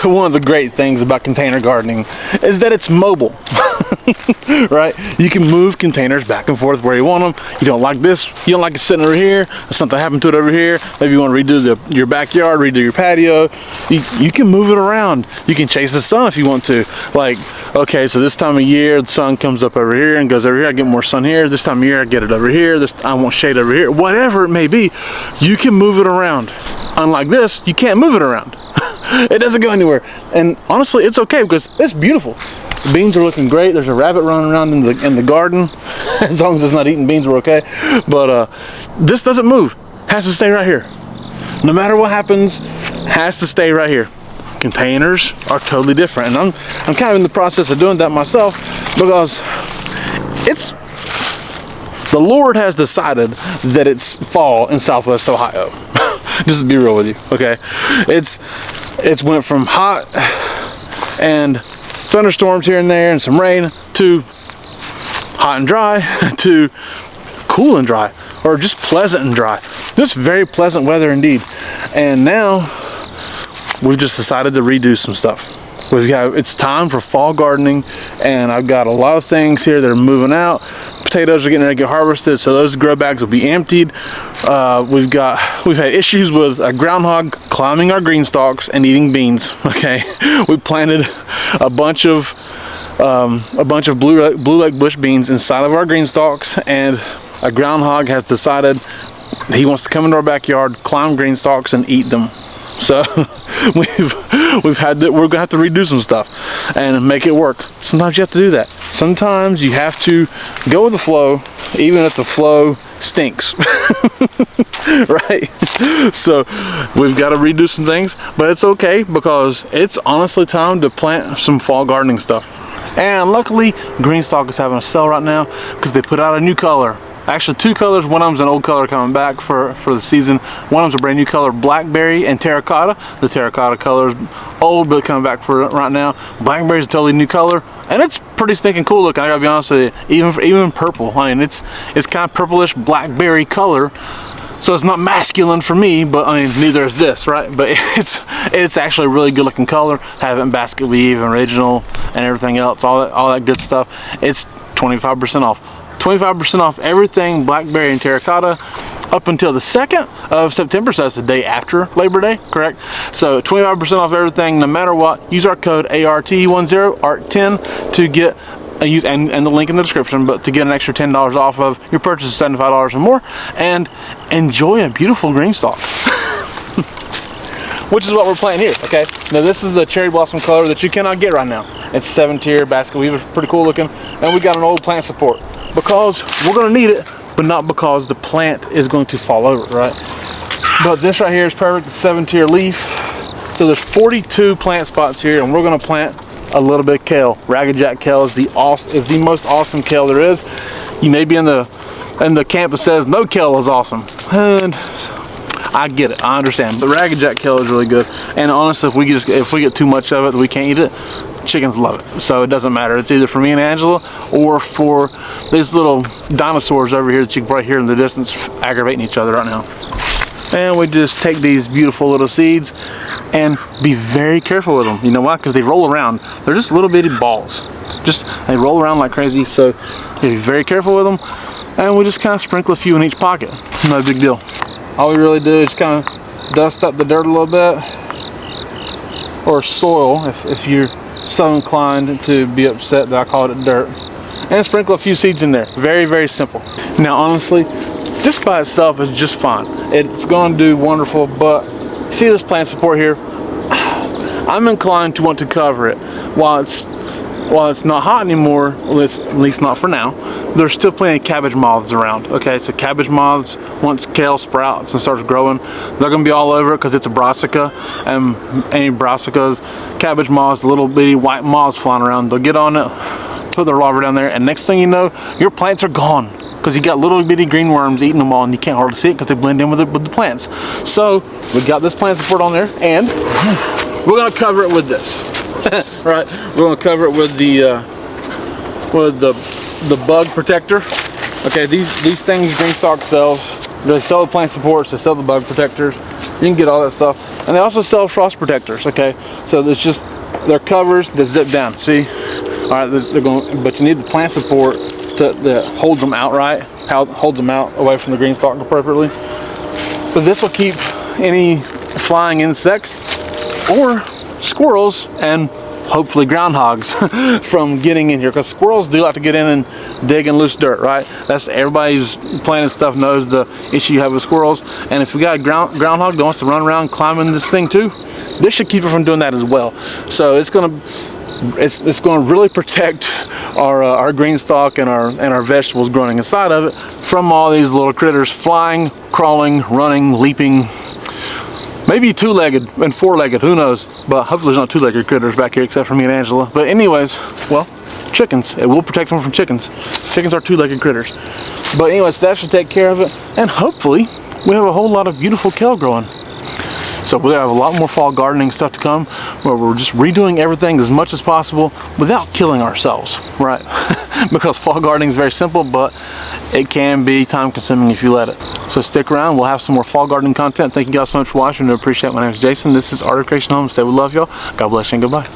So one of the great things about container gardening is that it's mobile. Right? You can move containers back and forth where you want them. You don't like this, you don't like it sitting over here, something happened to it over here, maybe you want to redo your backyard, redo your patio, you can move it around. You can chase the sun if you want to. Like, okay, so this time of year the sun comes up over here and goes over here, I get more sun here. This time of year I get it over here, I want shade over here. Whatever it may be, you can move it around. Unlike this, you can't move it around. It doesn't go anywhere. And honestly, it's okay because it's beautiful. The beans are looking great. There's a rabbit running around in the garden. As long as it's not eating beans, we're okay. But this doesn't move. Has to stay right here. No matter what happens, has to stay right here. Containers are totally different, and I'm kind of in the process of doing that myself because the Lord has decided that it's fall in Southwest Ohio. Just to be real with you, okay? It's went from hot and thunderstorms here and there and some rain to hot and dry to cool and dry, or just pleasant and dry. Just very pleasant weather indeed. And now we've just decided to redo some stuff. It's time for fall gardening, and I've got a lot of things here that are moving out. Potatoes are getting ready to get harvested, so those grow bags will be emptied. We've had issues with a groundhog climbing our green stalks and eating beans. Okay, we planted a bunch of blue lake bush beans inside of our green stalks, and a groundhog has decided he wants to come into our backyard, climb green stalks, and eat them. So we're gonna have to redo some stuff and make it work. Sometimes you have to do that. Sometimes you have to go with the flow, even if the flow stinks. Right? So we've got to redo some things, but it's okay because it's honestly time to plant some fall gardening stuff. And luckily, Greenstalk is having a sale right now because they put out a new color. Actually, two colors. One of them's an old color coming back for the season. One of them's a brand new color, blackberry and terracotta. The terracotta color is old, but coming back for right now. Blackberry is a totally new color, and it's pretty stinking cool looking. I gotta be honest with you. Even purple. I mean, it's kind of purplish blackberry color. So it's not masculine for me, but I mean, neither is this, right? But it's actually a really good looking color. Having basket weave and original and everything else, all that good stuff. It's 25% off. 25% off everything blackberry and terracotta up until the 2nd of September, so that's the day after Labor Day, correct? So 25% off everything, no matter what. Use our code ART10, ART10 to get and the link in the description, but to get an extra $10 off of your purchase of $75 or more, and enjoy a beautiful green stalk. Which is what we're planting here, okay? Now this is a cherry blossom color that you cannot get right now. It's 7-tier basket weave, pretty cool looking, and we got an old plant support because we're gonna need it, but not because the plant is going to fall over, right? But this right here is perfect, it's 7-tier leaf. So there's 42 plant spots here, and we're gonna plant a little bit of kale. Ragged Jack kale is the most awesome kale there is. You may be in the camp that says no kale is awesome, and I get it, I understand, but Ragged Jack kale is really good. And honestly, if we get too much of it, we can't eat it. Chickens love it, so it doesn't matter. It's either for me and Angela or for these little dinosaurs over here that you can probably hear in the distance aggravating each other right now. And we just take these beautiful little seeds and be very careful with them. You know why? Because they roll around. They're just little bitty balls. They roll around like crazy, so be very careful with them. And we just kind of sprinkle a few in each pocket. No big deal. All we really do is kind of dust up the dirt a little bit, or soil if you're so inclined to be upset that I called it dirt, and sprinkle a few seeds in there. Very, very simple. Now honestly, just by itself is just fine. It's going to do wonderful, but see this plant support here? I'm inclined to want to cover it. While it's not hot anymore, at least not for now, there's still plenty of cabbage moths around. Okay, so cabbage moths, once kale sprouts and starts growing, they're gonna be all over it because it's a brassica, and any brassicas, cabbage moths, little bitty white moths flying around, they'll get on it, put their larvae down there, and next thing you know, your plants are gone because you got little bitty green worms eating them all, and you can't hardly see it because they blend in with the plants. So we got this plant support on there, and we're gonna cover it with this. Right, we're gonna cover it with the bug protector. Okay, these things Greenstalk sells. They sell the plant supports, they sell the bug protectors. You can get all that stuff. And they also sell frost protectors, okay? So there's just, they're covers that zip down, see? All right, they're going, but you need the plant support that holds them out right, holds them out away from the green stalk appropriately. But this will keep any flying insects or squirrels and hopefully groundhogs from getting in here, because squirrels do like to get in and dig in loose dirt, right? That's, everybody who's planting stuff knows the issue you have with squirrels. And if we got a groundhog that wants to run around climbing this thing too, this should keep it from doing that as well. So it's gonna really protect our green stalk and our vegetables growing inside of it from all these little critters flying, crawling, running, leaping. Maybe two-legged and four-legged, who knows? But hopefully there's not two-legged critters back here except for me and Angela. But anyways, well, chickens. It will protect them from chickens. Chickens are two-legged critters. But anyways, that should take care of it. And hopefully we have a whole lot of beautiful kale growing. So we'll have a lot more fall gardening stuff to come, where we're just redoing everything as much as possible without killing ourselves, right? Because fall gardening is very simple, but it can be time consuming if you let it. So stick around, we'll have some more fall gardening content. Thank you guys so much for watching. I appreciate it. My name is Jason. This is Art of Creation Homestead. We love y'all. God bless you and goodbye.